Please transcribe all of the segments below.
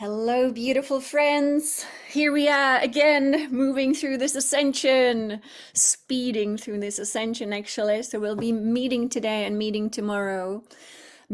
Hello, beautiful friends. Here we are again, moving through this ascension, speeding through this ascension, actually. So, we'll be meeting today and meeting tomorrow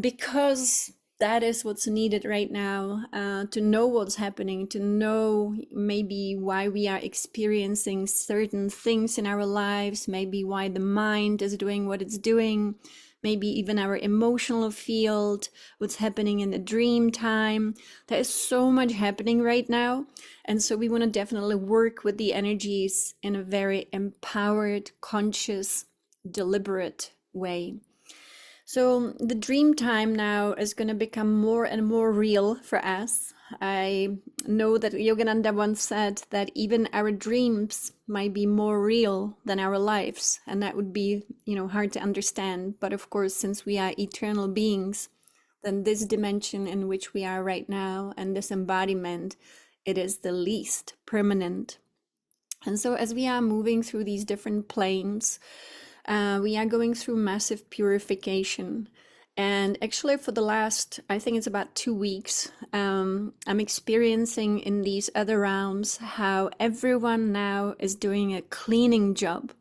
because that is what's needed right now, to know what's happening, to know maybe why we are experiencing certain things in our lives, maybe why the mind is doing what it's doing, maybe even our emotional field, what's happening in the dream time. There is so much happening right now. And so we want to definitely work with the energies in a very empowered, conscious, deliberate way. So the dream time now is going to become more and more real for us. I know that Yogananda once said that even our dreams might be more real than our lives, and that would be, hard to understand. But of course, since we are eternal beings, then this dimension in which we are right now and this embodiment, it is the least permanent. And so as we are moving through these different planes, we are going through massive purification. And actually, for the last, I think it's about 2 weeks, I'm experiencing in these other realms how everyone now is doing a cleaning job.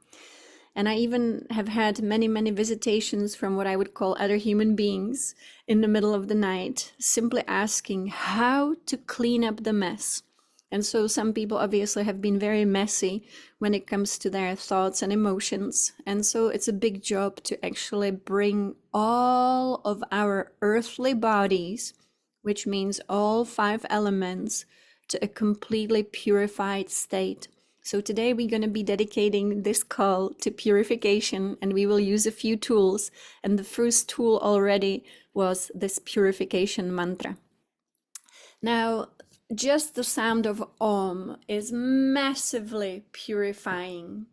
And I even have had many, many visitations from what I would call other human beings in the middle of the night, simply asking how to clean up the mess. And so some people obviously have been very messy when it comes to their thoughts and emotions. And so it's a big job to actually bring all of our earthly bodies, which means all 5 elements, to a completely purified state. So today we're going to be dedicating this call to purification, and we will use a few tools. And the first tool already was this purification mantra. Now, just the sound of Om is massively purifying,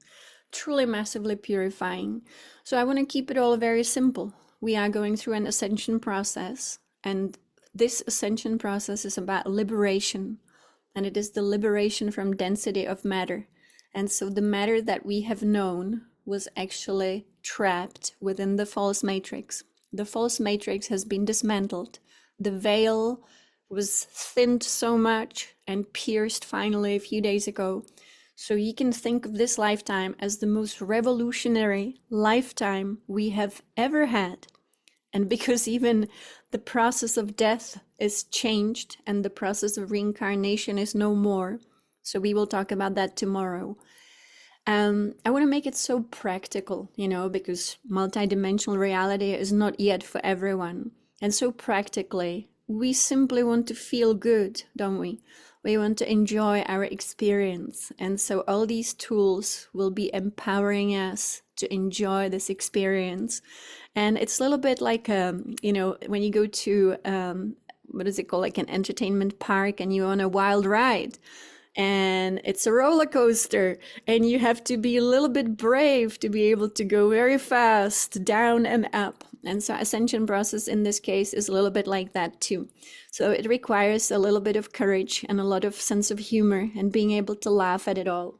truly massively purifying. So I want to keep it all very simple. We are going through an ascension process, and this ascension process is about liberation, and it is the liberation from density of matter. And so the matter that we have known was actually trapped within the false matrix. The false matrix has been dismantled. The veil was thinned so much and pierced finally a few days ago. So you can think of this lifetime as the most revolutionary lifetime we have ever had. And because even the process of death is changed and the process of reincarnation is no more. So we will talk about that tomorrow. I want to make it so practical, because multidimensional reality is not yet for everyone. And so practically, we simply want to feel good, don't we? We want to enjoy our experience. And so all these tools will be empowering us to enjoy this experience. And it's a little bit like, when you go to, what is it called? Like an entertainment park and you're on a wild ride. And it's a roller coaster, and you have to be a little bit brave to be able to go very fast down and up. And so ascension process in this case is a little bit like that too. So it requires a little bit of courage and a lot of sense of humor and being able to laugh at it all.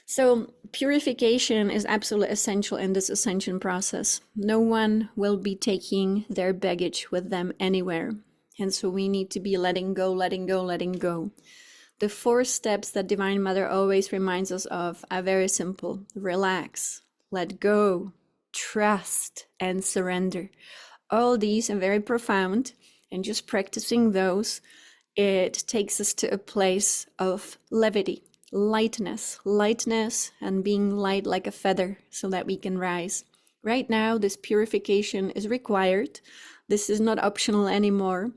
So purification is absolutely essential in this ascension process. No one will be taking their baggage with them anywhere. And so we need to be letting go, letting go, letting go. The 4 steps that Divine Mother always reminds us of are very simple. Relax, let go, trust, and surrender. All these are very profound, and just practicing those, it takes us to a place of levity, lightness, and being light like a feather so that we can rise. Right now, this purification is required. This is not optional anymore.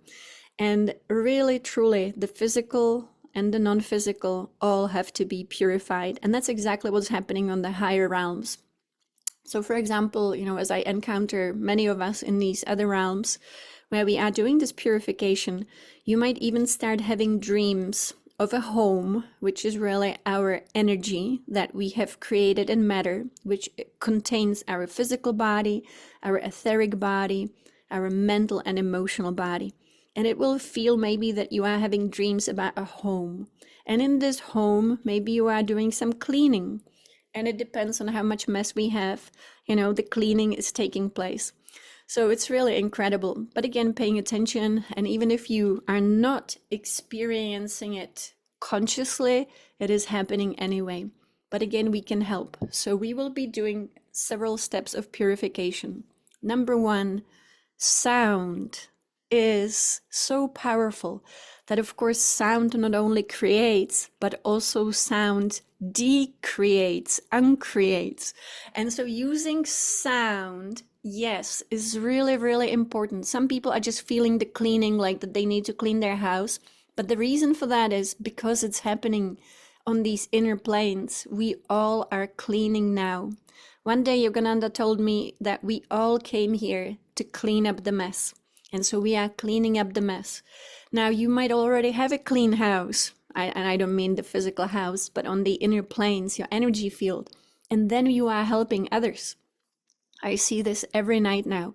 And really, truly, the physical and the non-physical all have to be purified. And that's exactly what's happening on the higher realms. So for example, as I encounter many of us in these other realms where we are doing this purification, you might even start having dreams of a home, which is really our energy that we have created in matter, which contains our physical body, our etheric body, our mental and emotional body. And it will feel maybe that you are having dreams about a home. And in this home, maybe you are doing some cleaning. And it depends on how much mess we have. The cleaning is taking place. So it's really incredible. But again, paying attention, and even if you are not experiencing it consciously, it is happening anyway. But again, we can help. So we will be doing several steps of purification. Number one, sound is so powerful that, of course, sound not only creates, but also sound decreates, uncreates. And so using sound, yes, is really, really important. Some people are just feeling the cleaning, like that they need to clean their house. But the reason for that is because it's happening on these inner planes. We all are cleaning now. One day Yogananda told me that we all came here to clean up the mess. And so we are cleaning up the mess. Now you might already have a clean house. And I don't mean the physical house, but on the inner planes, your energy field. And then you are helping others. I see this every night now.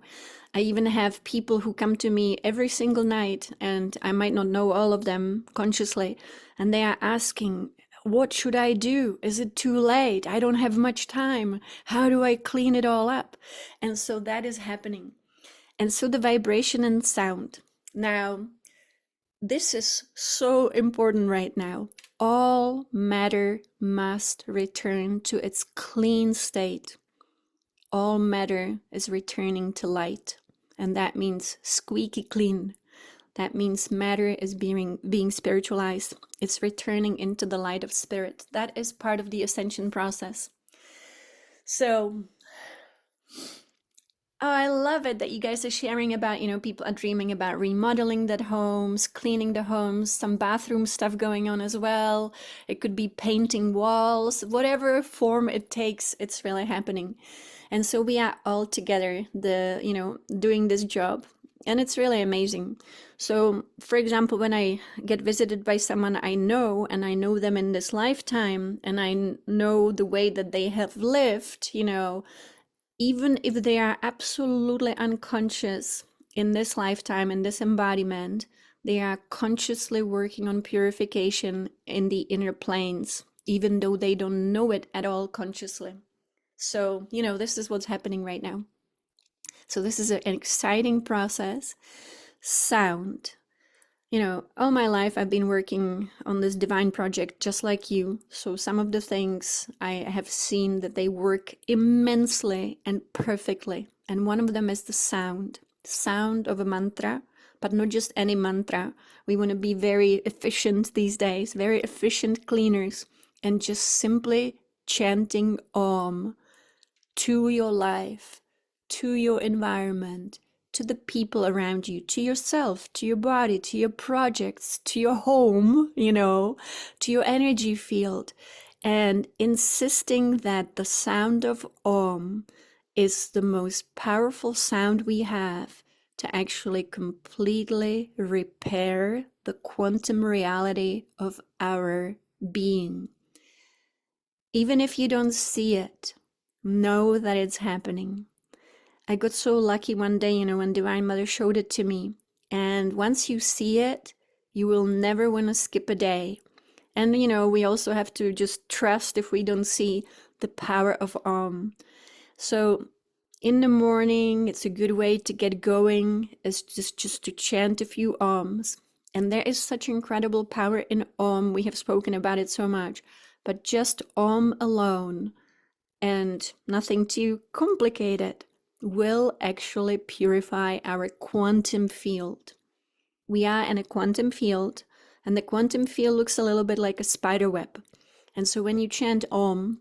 I even have people who come to me every single night, and I might not know all of them consciously, and they are asking, what should I do? Is it too late? I don't have much time. How do I clean it all up? And so that is happening. And so the vibration and sound. Now, this is so important right now. All matter must return to its clean state. All matter is returning to light. And that means squeaky clean. That means matter is being spiritualized. It's returning into the light of spirit. That is part of the ascension process. So, I love it that you guys are sharing about, people are dreaming about remodeling their homes, cleaning the homes, some bathroom stuff going on as well. It could be painting walls, whatever form it takes, it's really happening. And so we are all together, doing this job. And it's really amazing. So, for example, when I get visited by someone I know, and I know them in this lifetime, and I know the way that they have lived, even if they are absolutely unconscious in this lifetime, in this embodiment, they are consciously working on purification in the inner planes, even though they don't know it at all consciously. So, this is what's happening right now. So this is an exciting process. Sound. All my life I've been working on this divine project just like you. So some of the things I have seen that they work immensely and perfectly. And one of them is the sound of a mantra, but not just any mantra. We want to be very efficient these days, very efficient cleaners, and just simply chanting Om to your life, to your environment, to the people around you, to yourself, to your body, to your projects, to your home, to your energy field, and insisting that the sound of Om is the most powerful sound we have to actually completely repair the quantum reality of our being. Even if you don't see it, know that it's happening. I got so lucky one day, when Divine Mother showed it to me. And once you see it, you will never want to skip a day. And, we also have to just trust if we don't see the power of Om. So in the morning, it's a good way to get going, is just to chant a few Oms. And there is such incredible power in Om. We have spoken about it so much. But just Om alone, and nothing too complicated, will actually purify our quantum field. We are in a quantum field, and the quantum field looks a little bit like a spider web. And so when you chant Om,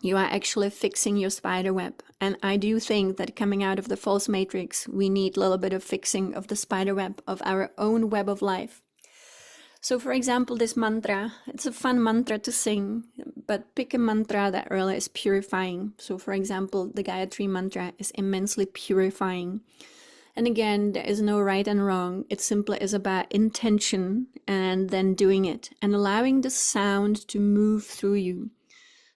you are actually fixing your spider web. And I do think that coming out of the false matrix, we need a little bit of fixing of the spider web of our own web of life. So for example, this mantra, it's a fun mantra to sing, but pick a mantra that really is purifying. So for example, the Gayatri mantra is immensely purifying. And again, there is no right and wrong. It simply is about intention and then doing it and allowing the sound to move through you.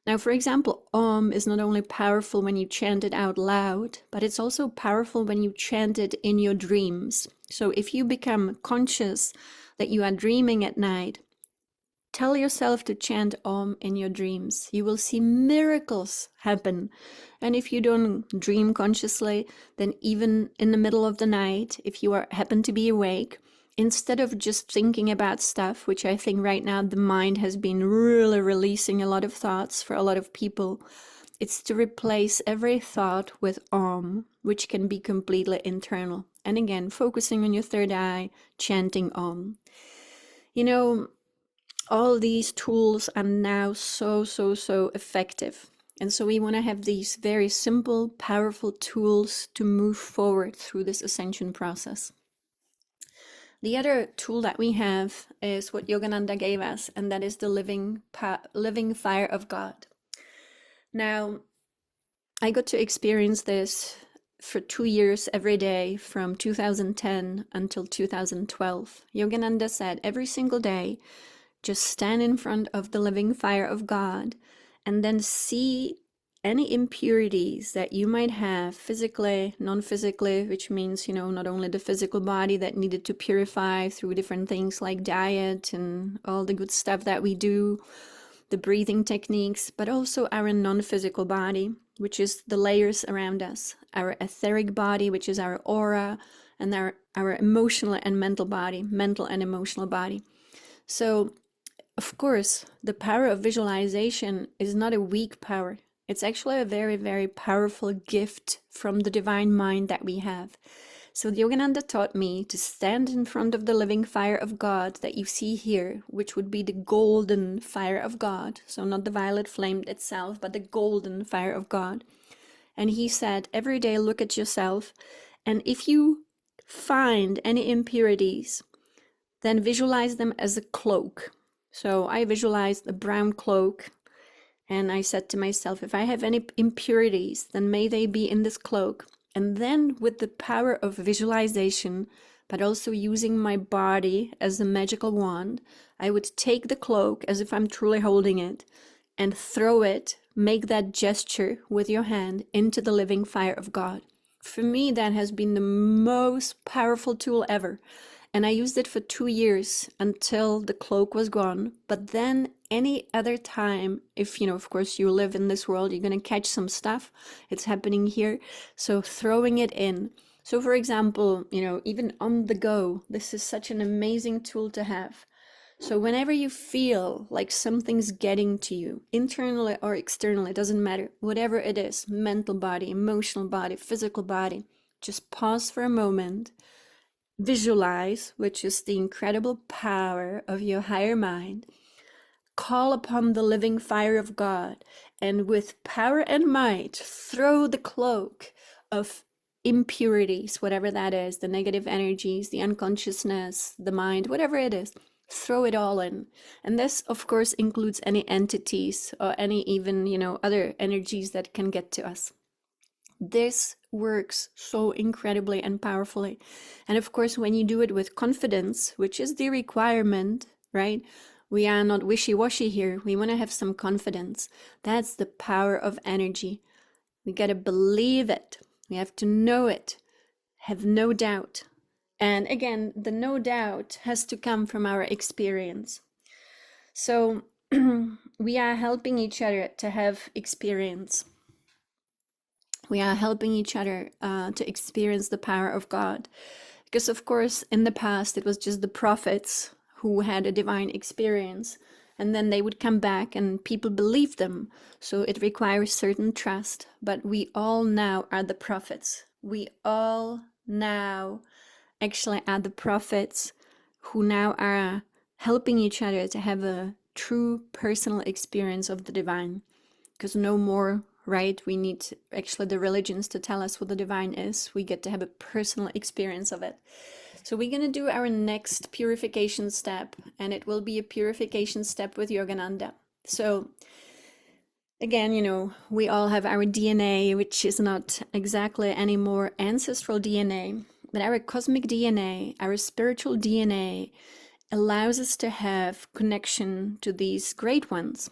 Now, for example, Om is not only powerful when you chant it out loud, but it's also powerful when you chant it in your dreams. So if you become conscious that you are dreaming at night, tell yourself to chant Om in your dreams. You will see miracles happen. And if you don't dream consciously, then even in the middle of the night, if you happen to be awake, instead of just thinking about stuff, which I think right now the mind has been really releasing a lot of thoughts for a lot of people, it's to replace every thought with Om, which can be completely internal. And again, focusing on your third eye, chanting Om. You know, all these tools are now so effective. And so we want to have these very simple, powerful tools to move forward through this ascension process. The other tool that we have is what Yogananda gave us, and that is the living fire of God. Now, I got to experience this for 2 years every day from 2010 until 2012. Yogananda said every single day, just stand in front of the living fire of God and then see any impurities that you might have physically, non-physically, which means, not only the physical body that needed to purify through different things like diet and all the good stuff that we do, the breathing techniques, but also our non-physical body, which is the layers around us, our etheric body, which is our aura, and our emotional and mental body, mental and emotional body. So, of course, the power of visualization is not a weak power. It's actually a very, very powerful gift from the divine mind that we have. So Yogananda taught me to stand in front of the living fire of God that you see here, which would be the golden fire of God. So not the violet flame itself, but the golden fire of God. And he said, every day look at yourself, and if you find any impurities, then visualize them as a cloak. So I visualized a brown cloak, and I said to myself, if I have any impurities, then may they be in this cloak. And then with the power of visualization, but also using my body as a magical wand, I would take the cloak as if I'm truly holding it and throw it, make that gesture with your hand into the living fire of God. For me, that has been the most powerful tool ever. And I used it for 2 years until the cloak was gone. But then any other time, if, of course, you live in this world, you're going to catch some stuff. It's happening here. So throwing it in. So, for example, even on the go, this is such an amazing tool to have. So whenever you feel like something's getting to you, internally or externally, it doesn't matter, whatever it is, mental body, emotional body, physical body, just pause for a moment. Visualize, which is the incredible power of your higher mind. Call upon the living fire of God, and with power and might, throw the cloak of impurities, whatever that is, the negative energies, the unconsciousness, the mind, whatever it is, throw it all in. And this, of course, includes any entities or any even, other energies that can get to us. This works so incredibly and powerfully. And of course, when you do it with confidence, which is the requirement, right? We are not wishy-washy here. We want to have some confidence. That's the power of energy. We got to believe it. We have to know it. Have no doubt. And again, the no doubt has to come from our experience. So we are helping each other to have experience. We are helping each other to experience the power of God. Because, of course, in the past, it was just the prophets who had a divine experience. And then they would come back and people believed them. So it requires certain trust. But we all now are the prophets. We all now actually are the prophets who now are helping each other to have a true personal experience of the divine. Because no more, right? We need actually the religions to tell us what the divine is. We get to have a personal experience of it. So we're going to do our next purification step, and it will be a purification step with Yogananda. So again, we all have our DNA, which is not exactly any more ancestral DNA, but our cosmic DNA, our spiritual DNA allows us to have connection to these great ones.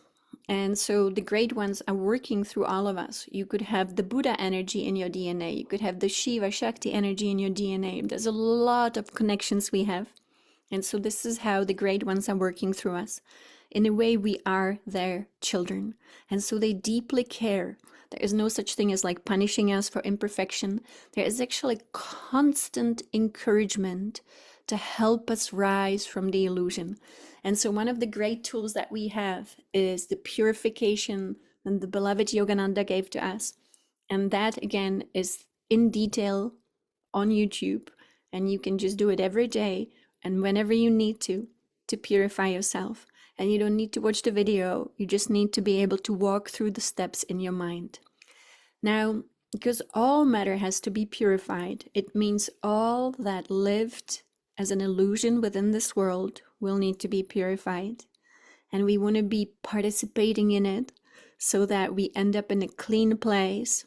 And so the great ones are working through all of us. You could have the Buddha energy in your DNA. You could have the Shiva Shakti energy in your DNA. There's a lot of connections we have. And so this is how the great ones are working through us. In a way, we are their children. And so they deeply care. There is no such thing as like punishing us for imperfection. There is actually constant encouragement to help us rise from the illusion. And so one of the great tools that we have is the purification that the beloved Yogananda gave to us. And that again is in detail on YouTube. And you can just do it every day and whenever you need to purify yourself. And you don't need to watch the video. You just need to be able to walk through the steps in your mind. Now, because all matter has to be purified, it means all that lived as an illusion within this world will need to be purified. And we want to be participating in it so that we end up in a clean place,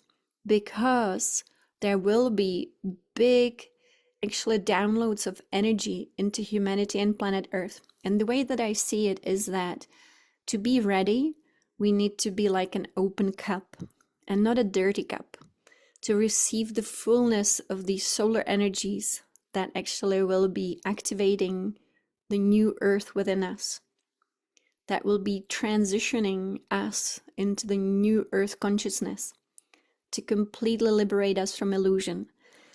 because there will be big, actually, downloads of energy into humanity and planet Earth. And the way that I see it is that to be ready, we need to be like an open cup and not a dirty cup, to receive the fullness of these solar energies that actually will be activating the new Earth within us, that will be transitioning us into the new Earth consciousness, to completely liberate us from illusion.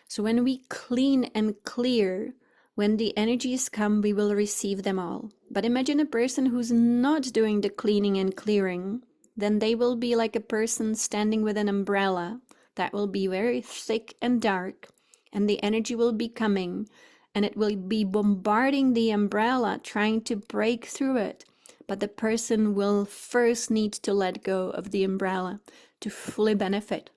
So when we clean and clear, when the energies come, we will receive them all. But imagine a person who's not doing the cleaning and clearing, then they will be like a person standing with an umbrella that will be very thick and dark, and the energy will be coming, and it will be bombarding the umbrella, trying to break through it. But the person will first need to let go of the umbrella to fully benefit.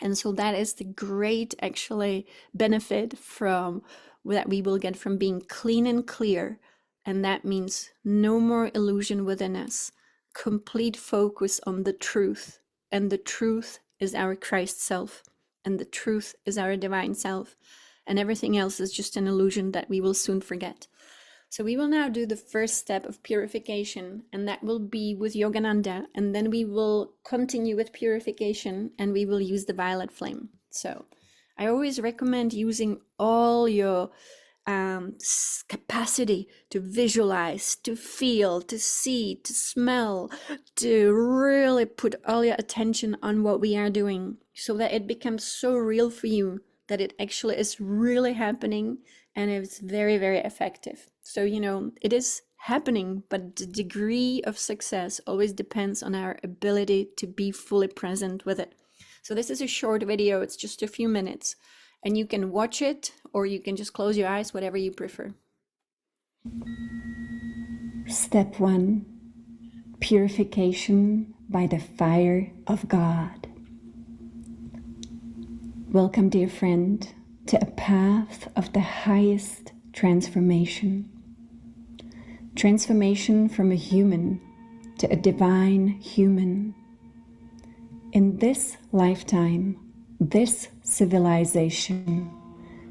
And so that is the great, actually, benefit from that we will get from being clean and clear. And that means no more illusion within us, complete focus on the truth. And the truth is our Christ self, and the truth is our divine self. And everything else is just an illusion that we will soon forget. So we will now do the first step of purification, and that will be with Yogananda, and then we will continue with purification, and we will use the violet flame. So I always recommend using all your capacity to visualize, to feel, to see, to smell, to really put all your attention on what we are doing, so that it becomes so real for you that it actually is really happening, and it's very, very effective. So, it is happening, but the degree of success always depends on our ability to be fully present with it. So this is a short video, it's just a few minutes, and you can watch it or you can just close your eyes, whatever you prefer. Step 1. Purification by the fire of God. Welcome, dear friend, to a path of the highest transformation. Transformation from a human to a divine human. In this lifetime, this civilization,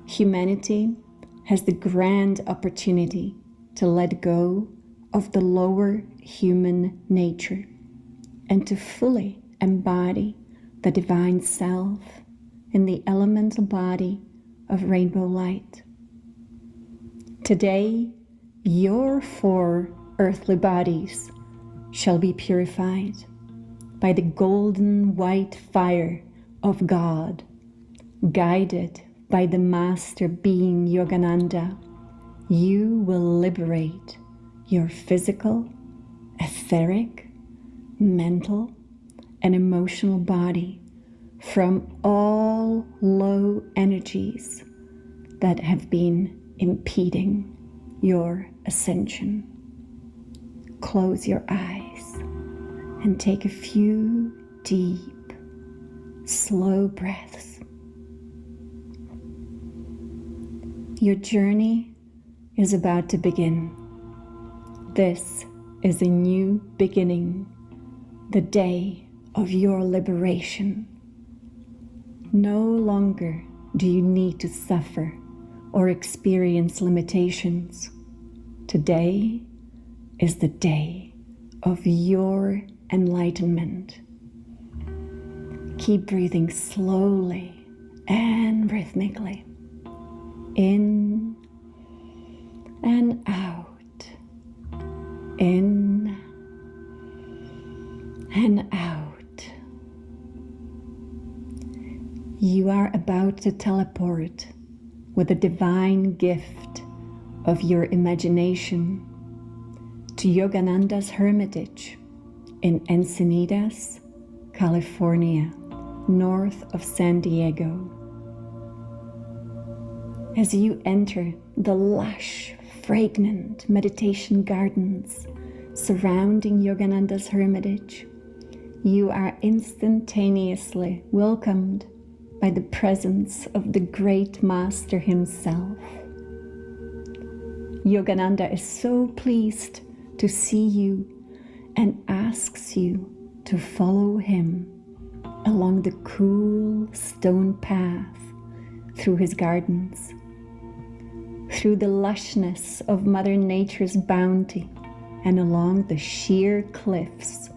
humanity has the grand opportunity to let go of the lower human nature and to fully embody the divine self in the elemental body of rainbow light. Today, your 4 earthly bodies shall be purified by the golden white fire of God, guided by the master being Yogananda. You will liberate your physical, etheric, mental, and emotional body from all low energies that have been impeding your ascension. Close your eyes and take a few deep, slow breaths. Your journey is about to begin. This is a new beginning, the day of your liberation. No longer do you need to suffer or experience limitations. Today is the day of your enlightenment. Keep breathing slowly and rhythmically, in and out, in about to teleport with the divine gift of your imagination to Yogananda's hermitage in Encinitas, California, north of San Diego. As you enter the lush, fragrant meditation gardens surrounding Yogananda's hermitage, you are instantaneously welcomed by the presence of the great master himself. Yogananda is so pleased to see you and asks you to follow him along the cool stone path through his gardens, through the lushness of Mother Nature's bounty, and along the sheer cliffs.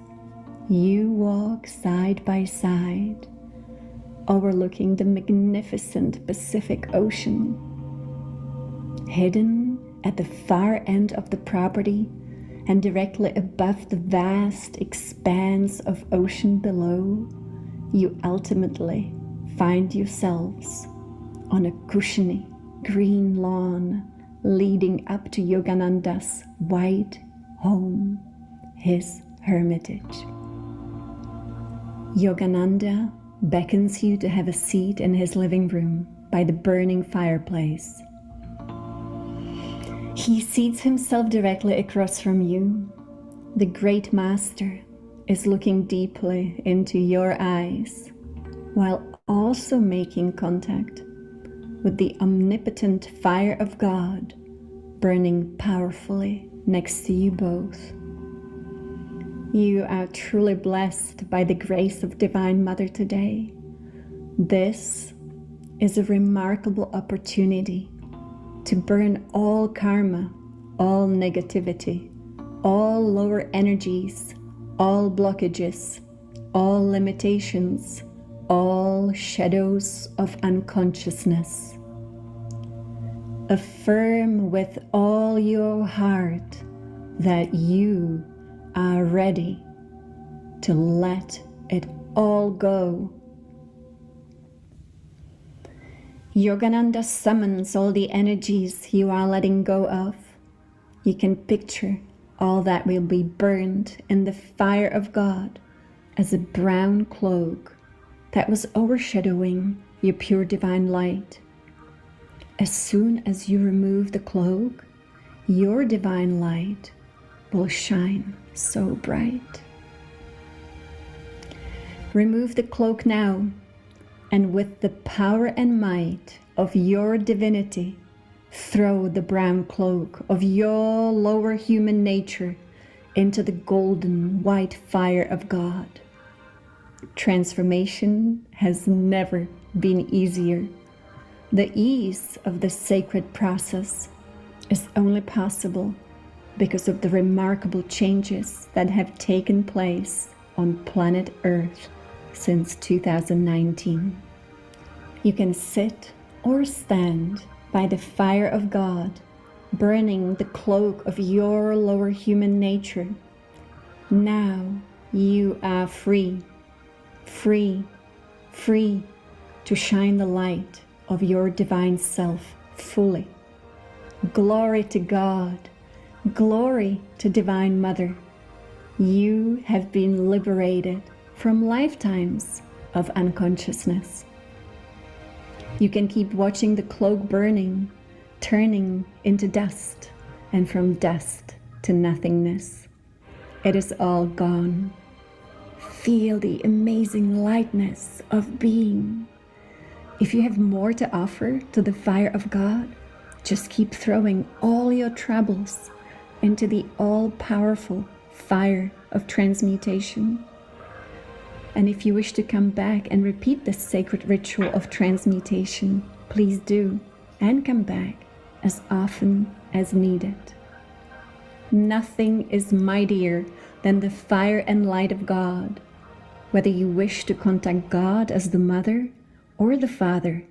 You walk side by side, overlooking the magnificent Pacific Ocean. Hidden at the far end of the property and directly above the vast expanse of ocean below, you ultimately find yourselves on a cushiony green lawn leading up to Yogananda's white home, his hermitage. Yogananda beckons you to have a seat in his living room by the burning fireplace. He seats himself directly across from you. The great master is looking deeply into your eyes while also making contact with the omnipotent fire of God burning powerfully next to you both. You are truly blessed by the grace of Divine Mother today. This is a remarkable opportunity to burn all karma, all negativity, all lower energies, all blockages, all limitations, all shadows of unconsciousness. Affirm with all your heart that you are ready to let it all go. Yogananda summons all the energies you are letting go of. You can picture all that will be burned in the fire of God as a brown cloak that was overshadowing your pure divine light. As soon as you remove the cloak, your divine light will shine so bright. Remove the cloak now, and with the power and might of your divinity, throw the brown cloak of your lower human nature into the golden white fire of God. Transformation has never been easier. The ease of the sacred process is only possible because of the remarkable changes that have taken place on planet Earth since 2019. You can sit or stand by the fire of God, burning the cloak of your lower human nature. Now you are free, free, free to shine the light of your divine self fully. Glory to God, glory to Divine Mother. You have been liberated from lifetimes of unconsciousness. You can keep watching the cloak burning, turning into dust, and from dust to nothingness. It is all gone. Feel the amazing lightness of being. If you have more to offer to the fire of God, just keep throwing all your troubles into the all-powerful fire of transmutation. And if you wish to come back and repeat this sacred ritual of transmutation, please do, and come back as often as needed. Nothing is mightier than the fire and light of God. Whether you wish to contact God as the Mother or the Father,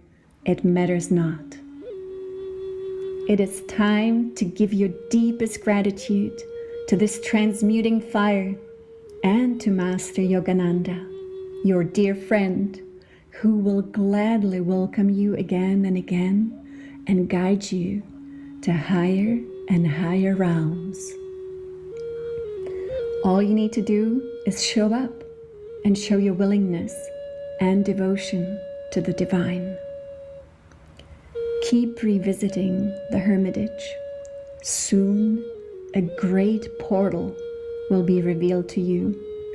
it matters not. It is time to give your deepest gratitude to this transmuting fire and to Master Yogananda, your dear friend, who will gladly welcome you again and again and guide you to higher and higher realms. All you need to do is show up and show your willingness and devotion to the divine. Keep revisiting the Hermitage. Soon, a great portal will be revealed to you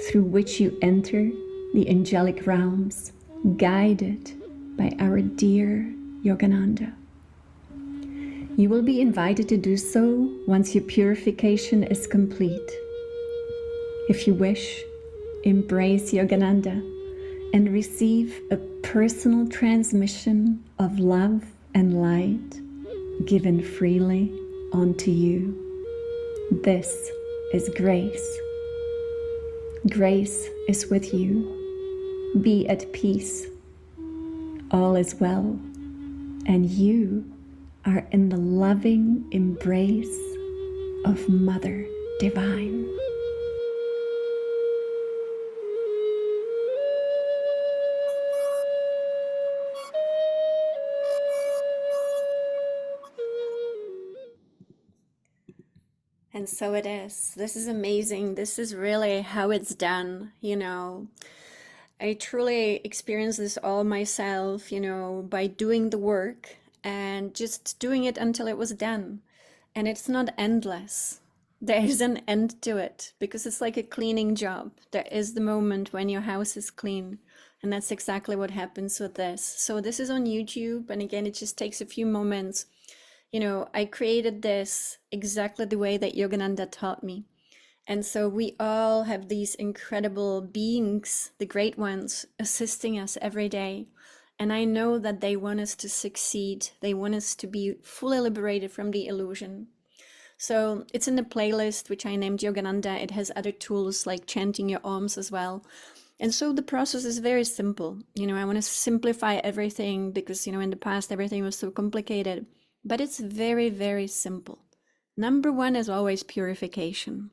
through which you enter the angelic realms, guided by our dear Yogananda. You will be invited to do so once your purification is complete. If you wish, embrace Yogananda and receive a personal transmission of love and light given freely onto you. This is grace. Grace is with you. Be at peace. All is well, and you are in the loving embrace of Mother Divine. And so it is. This is amazing. This is really how it's done, you know. I truly experienced this all myself, you know, by doing the work and just doing it until it was done. And it's not endless. There is an end to it because it's like a cleaning job. There is the moment when your house is clean. And that's exactly what happens with this. So this is on YouTube. And again, it just takes a few moments. You know, I created this exactly the way that Yogananda taught me. And so we all have these incredible beings, the great ones, assisting us every day. And I know that they want us to succeed. They want us to be fully liberated from the illusion. So it's in the playlist, which I named Yogananda. It has other tools like chanting your Oms as well. And so the process is very simple. You know, I want to simplify everything because, you know, in the past, everything was so complicated. But it's very, very simple. Number one is always purification.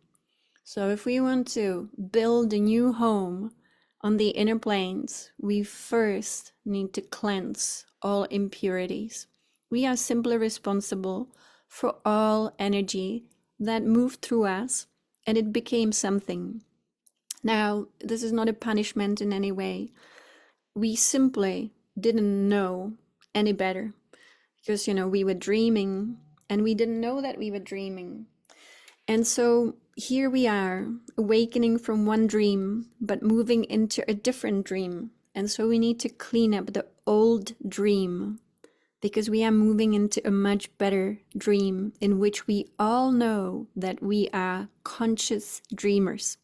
So if we want to build a new home on the inner planes, we first need to cleanse all impurities. We are simply responsible for all energy that moved through us and it became something. Now, this is not a punishment in any way. We simply didn't know any better because, you know, we were dreaming and we didn't know that we were dreaming. And so here we are, awakening from one dream, but moving into a different dream. And so we need to clean up the old dream because we are moving into a much better dream in which we all know that we are conscious dreamers.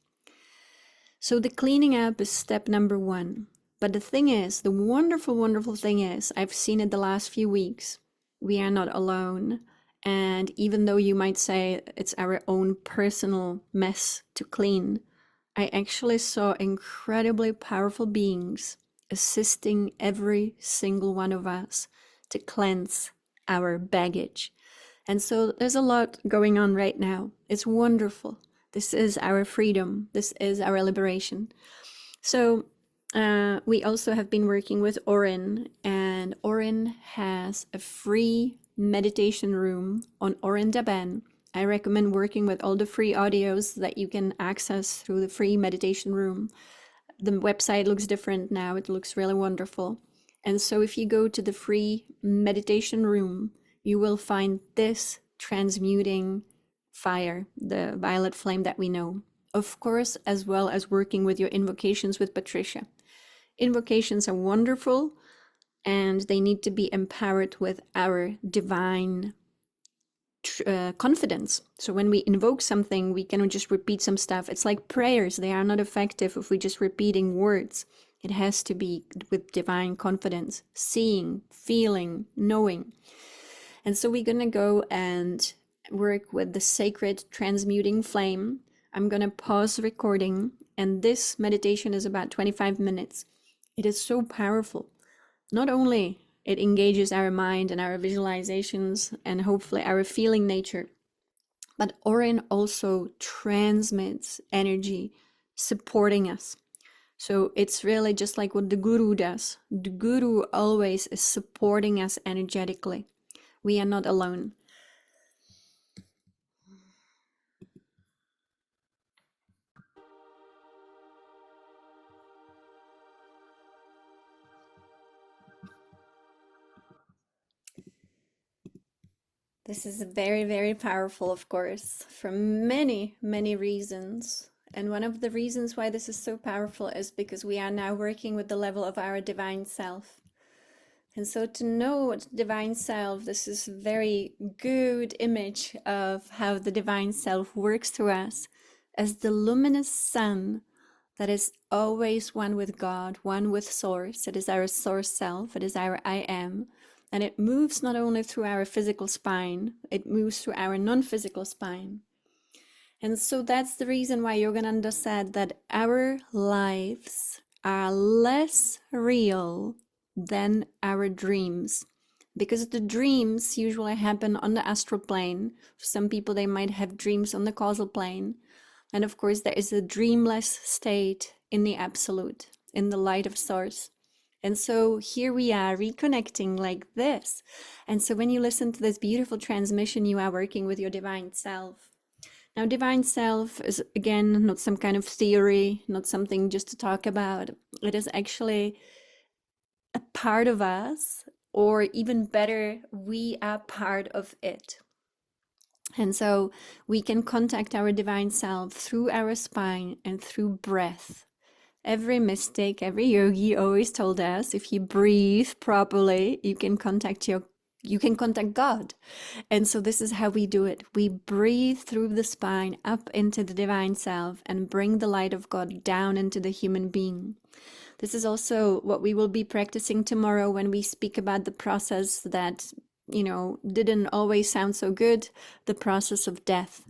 So the cleaning up is step number one. But the thing is, the wonderful, wonderful thing is, I've seen it the last few weeks, we are not alone. And even though you might say it's our own personal mess to clean, I actually saw incredibly powerful beings assisting every single one of us to cleanse our baggage. And so there's a lot going on right now. It's wonderful. This is our freedom. This is our liberation. So we also have been working with Orin, and Orin has a free meditation room on Orin Daben. I recommend working with all the free audios that you can access through the free meditation room. The website looks different now. It looks really wonderful. And so if you go to the free meditation room, you will find this transmuting fire, the violet flame that we know. Of course, as well as working with your invocations with Patricia. Invocations are wonderful, and they need to be empowered with our divine confidence. So when we invoke something, we cannot just repeat some stuff. It's like prayers. They are not effective if we're just repeating words. It has to be with divine confidence, seeing, feeling, knowing. And so we're going to go and work with the sacred transmuting flame. I'm going to pause the recording, and this meditation is about 25 minutes. It is so powerful. Not only it engages our mind and our visualizations and hopefully our feeling nature, but Orin also transmits energy supporting us. So it's really just like what the guru does. The guru always is supporting us energetically. We are not alone. This is very, very powerful, of course, for many, many reasons. And one of the reasons why this is so powerful is because we are now working with the level of our divine self. And so to know what divine self, this is a very good image of how the divine self works through us as the luminous sun that is always one with God, one with source. It is our source self, it is our I am. And it moves not only through our physical spine, it moves through our non-physical spine. And so that's the reason why Yogananda said that our lives are less real than our dreams. Because the dreams usually happen on the astral plane. For some people, they might have dreams on the causal plane. And of course, there is a dreamless state in the absolute, in the light of source. And so here we are reconnecting like this. And so when you listen to this beautiful transmission, you are working with your divine self. Now, divine self is, again, not some kind of theory, not something just to talk about. It is actually a part of us, or even better, we are part of it. And so we can contact our divine self through our spine and through breath. Every mystic, every yogi always told us, if you breathe properly, you can contact God. And so this is how we do it. We breathe through the spine up into the divine self and bring the light of God down into the human being. This is also what we will be practicing tomorrow when we speak about the process that, didn't always sound so good, the process of death.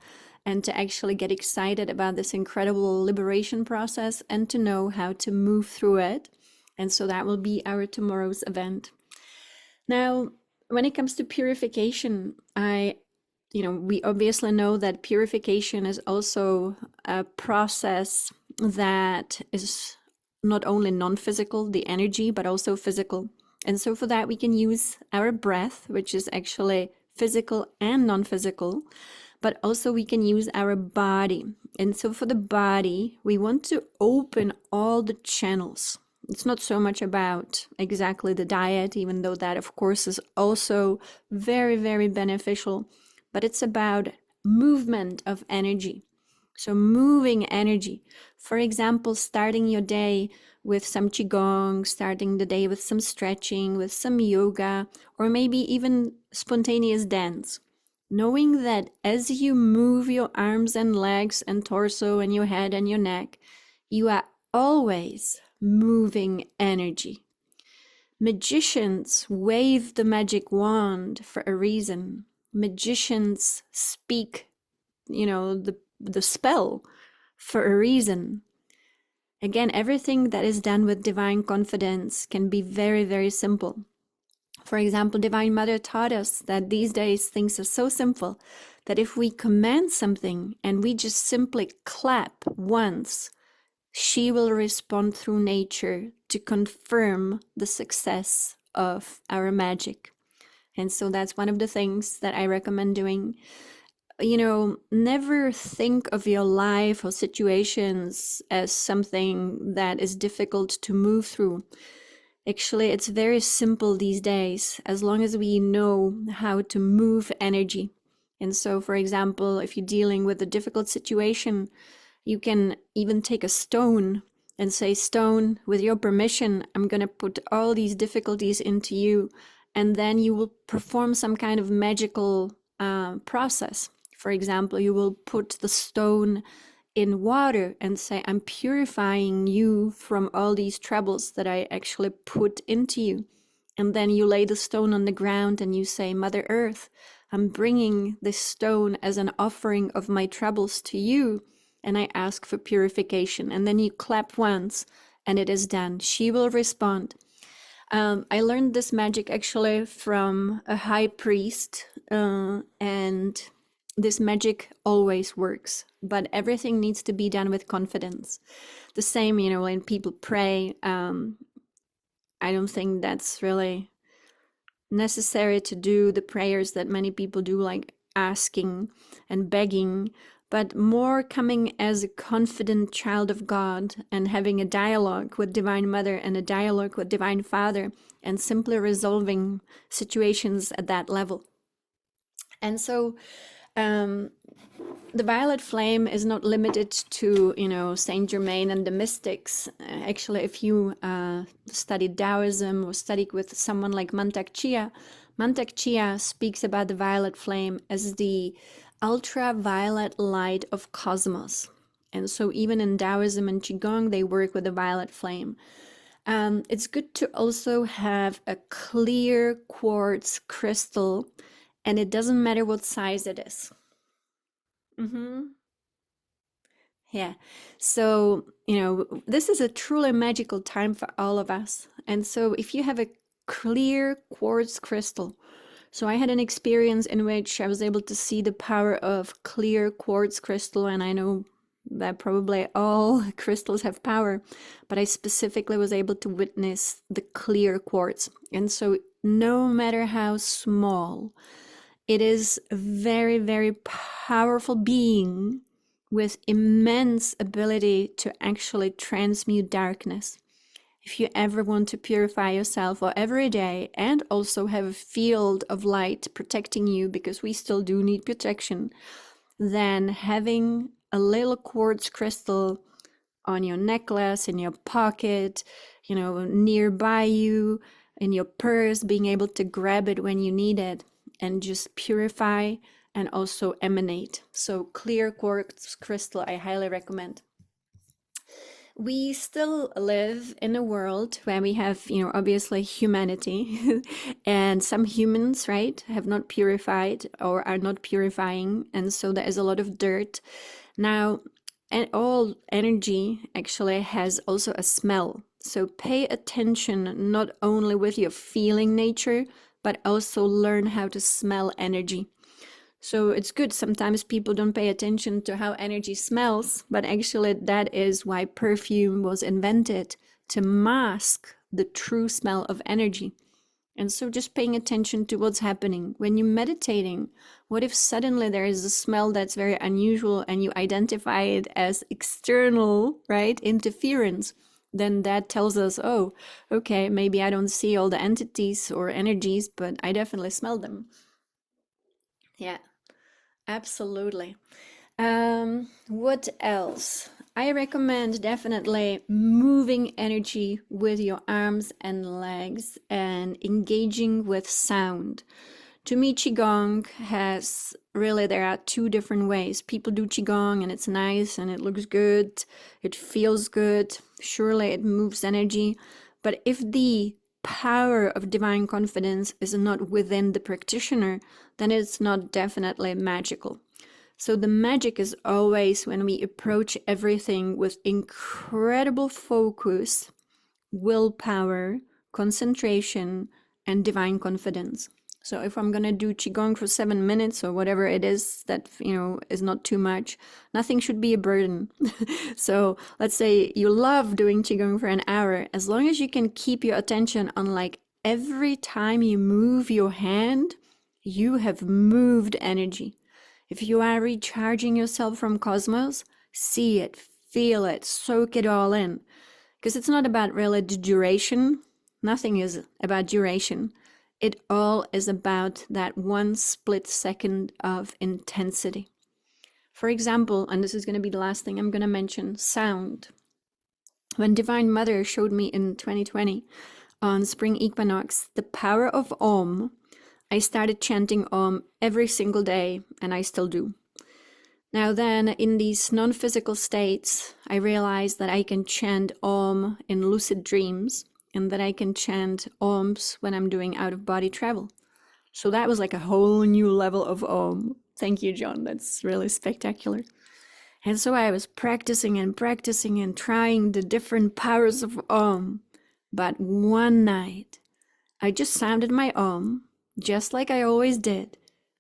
And to actually get excited about this incredible liberation process and to know how to move through it. And so that will be our tomorrow's event. Now, when it comes to purification, we obviously know that purification is also a process that is not only non-physical, the energy, but also physical. And so for that, we can use our breath, which is actually physical and non-physical, but also we can use our body. And so for the body, we want to open all the channels. It's not so much about exactly the diet, even though that, of course, is also very, very beneficial, but it's about movement of energy. So moving energy. For example, starting your day with some qigong, starting the day with some stretching, with some yoga, or maybe even spontaneous dance. Knowing that as you move your arms and legs and torso and your head and your neck, you are always moving energy. Magicians wave the magic wand for a reason. Magicians speak, the spell for a reason. Again, everything that is done with divine confidence can be very, very simple. For example, Divine Mother taught us that these days things are so simple that if we command something and we just simply clap once, she will respond through nature to confirm the success of our magic. And so that's one of the things that I recommend doing. Never think of your life or situations as something that is difficult to move through. Actually, it's very simple these days, as long as we know how to move energy. And so, for example, if you're dealing with a difficult situation, you can even take a stone and say, "Stone, with your permission, I'm going to put all these difficulties into you." And then you will perform some kind of magical process. For example, you will put the stone in water and say, "I'm purifying you from all these troubles that I actually put into you." And then you lay the stone on the ground and you say, "Mother Earth, I'm bringing this stone as an offering of my troubles to you, and I ask for purification." And then you clap once and it is done. She will respond. I learned this magic actually from a high priest, and this magic always works, but everything needs to be done with confidence. The same, when people pray, I don't think that's really necessary to do the prayers that many people do, like asking and begging, but more coming as a confident child of God and having a dialogue with Divine Mother and a dialogue with Divine Father, and simply resolving situations at that level. And so the violet flame is not limited to, Saint Germain and the mystics. Actually, if you studied Taoism or studied with someone like Mantak Chia speaks about the violet flame as the ultraviolet light of cosmos. And so even in Taoism and Qigong, they work with the violet flame. It's good to also have a clear quartz crystal, and it doesn't matter what size it is. Yeah. So, this is a truly magical time for all of us. And so, if you have a clear quartz crystal, so I had an experience in which I was able to see the power of clear quartz crystal, and I know that probably all crystals have power, but I specifically was able to witness the clear quartz. And so, no matter how small, it is a very, very powerful being with immense ability to actually transmute darkness. If you ever want to purify yourself or every day and also have a field of light protecting you, because we still do need protection, then having a little quartz crystal on your necklace, in your pocket, nearby you, in your purse, being able to grab it when you need it and just purify and also emanate. So clear quartz crystal, I highly recommend. We still live in a world where we have, obviously humanity and some humans, right, have not purified or are not purifying. And so there is a lot of dirt. Now, and all energy actually has also a smell. So pay attention not only with your feeling nature, but also learn how to smell energy. So it's good. Sometimes people don't pay attention to how energy smells, but actually that is why perfume was invented, to mask the true smell of energy. And so just paying attention to what's happening. When you're meditating, what if suddenly there is a smell that's very unusual and you identify it as external, right, interference? Then that tells us, oh, okay, maybe I don't see all the entities or energies, but I definitely smell them. Yeah. Absolutely. What else? I recommend definitely moving energy with your arms and legs and engaging with sound. To me, Qigong has really, there are two different ways. People do Qigong and it's nice and it looks good, it feels good, surely it moves energy. But if the power of divine confidence is not within the practitioner, then it's not definitely magical. So the magic is always when we approach everything with incredible focus, willpower, concentration, and divine confidence. So if I'm going to do Qigong for 7 minutes or whatever it is that, is not too much, nothing should be a burden. So let's say you love doing Qigong for an hour. As long as you can keep your attention on like every time you move your hand, you have moved energy. If you are recharging yourself from cosmos, see it, feel it, soak it all in. Because it's not about really the duration. Nothing is about duration. It all is about that one split second of intensity. For example, and this is going to be the last thing I'm going to mention, sound. When Divine Mother showed me in 2020 on spring equinox the power of Om, I started chanting Om every single day, and I still do. Now then, in these non-physical states, I realized that I can chant Om in lucid dreams, and that I can chant Oms when I'm doing out-of-body travel. So that was like a whole new level of Om. Thank you, John. That's really spectacular. And so I was practicing and trying the different powers of Om. But one night, I just sounded my Om, just like I always did,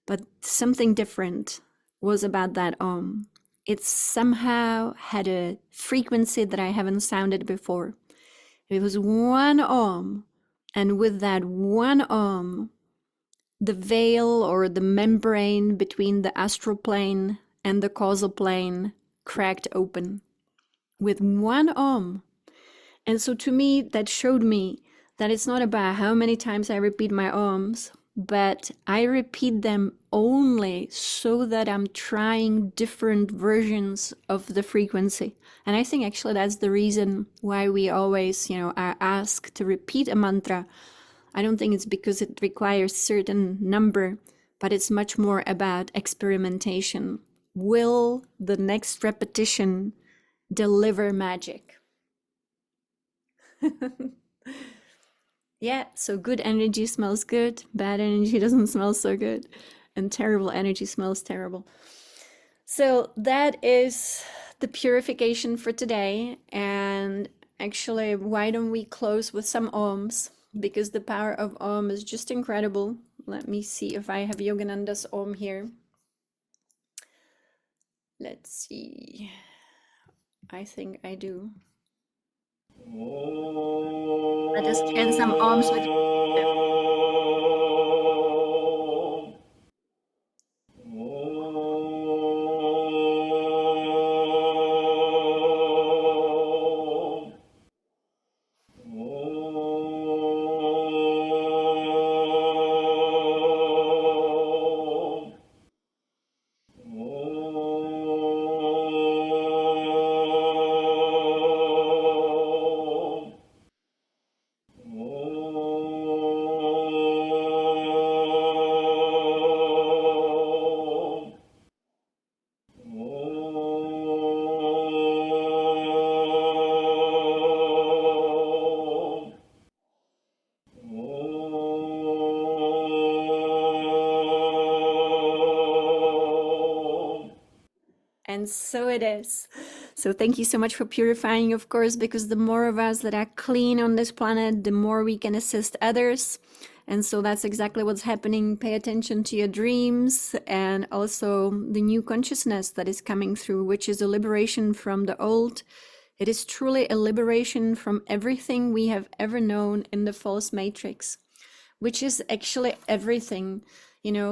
but something different. was about that Om. It somehow had a frequency that I haven't sounded before. It was one Om, and with that one Om, the veil or the membrane between the astral plane and the causal plane cracked open. With one Om. And so to me, that showed me that it's not about how many times I repeat my Oms, but I repeat them only so that I'm trying different versions of the frequency. And I think actually that's the reason why we always, are asked to repeat a mantra. I don't think it's because it requires certain number, but it's much more about experimentation. Will the next repetition deliver magic? Yeah, so good energy smells good, bad energy doesn't smell so good, and terrible energy smells terrible. So that is the purification for today. And actually, why don't we close with some Oms? Because the power of Om is just incredible. Let me see if I have Yogananda's Om here. Let's see. I think I do. Let us chant some Oms with And so it is. So thank you so much for purifying, of course, because the more of us that are clean on this planet, the more we can assist others. And so that's exactly what's happening. Pay attention to your dreams and also the new consciousness that is coming through, which is a liberation from the old. It is truly a liberation from everything we have ever known in the false matrix, which is actually everything,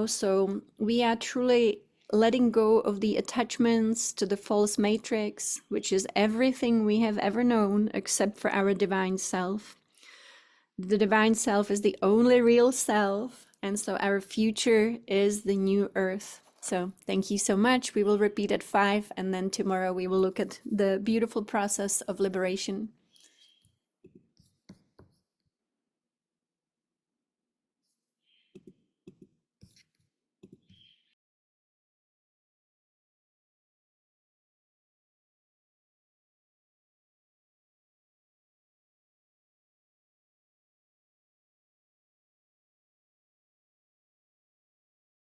so we are truly letting go of the attachments to the false matrix, which is everything we have ever known except for our divine self. The divine self is the only real self, and so our future is the new earth. So thank you so much. We will repeat at 5, and then tomorrow we will look at the beautiful process of liberation.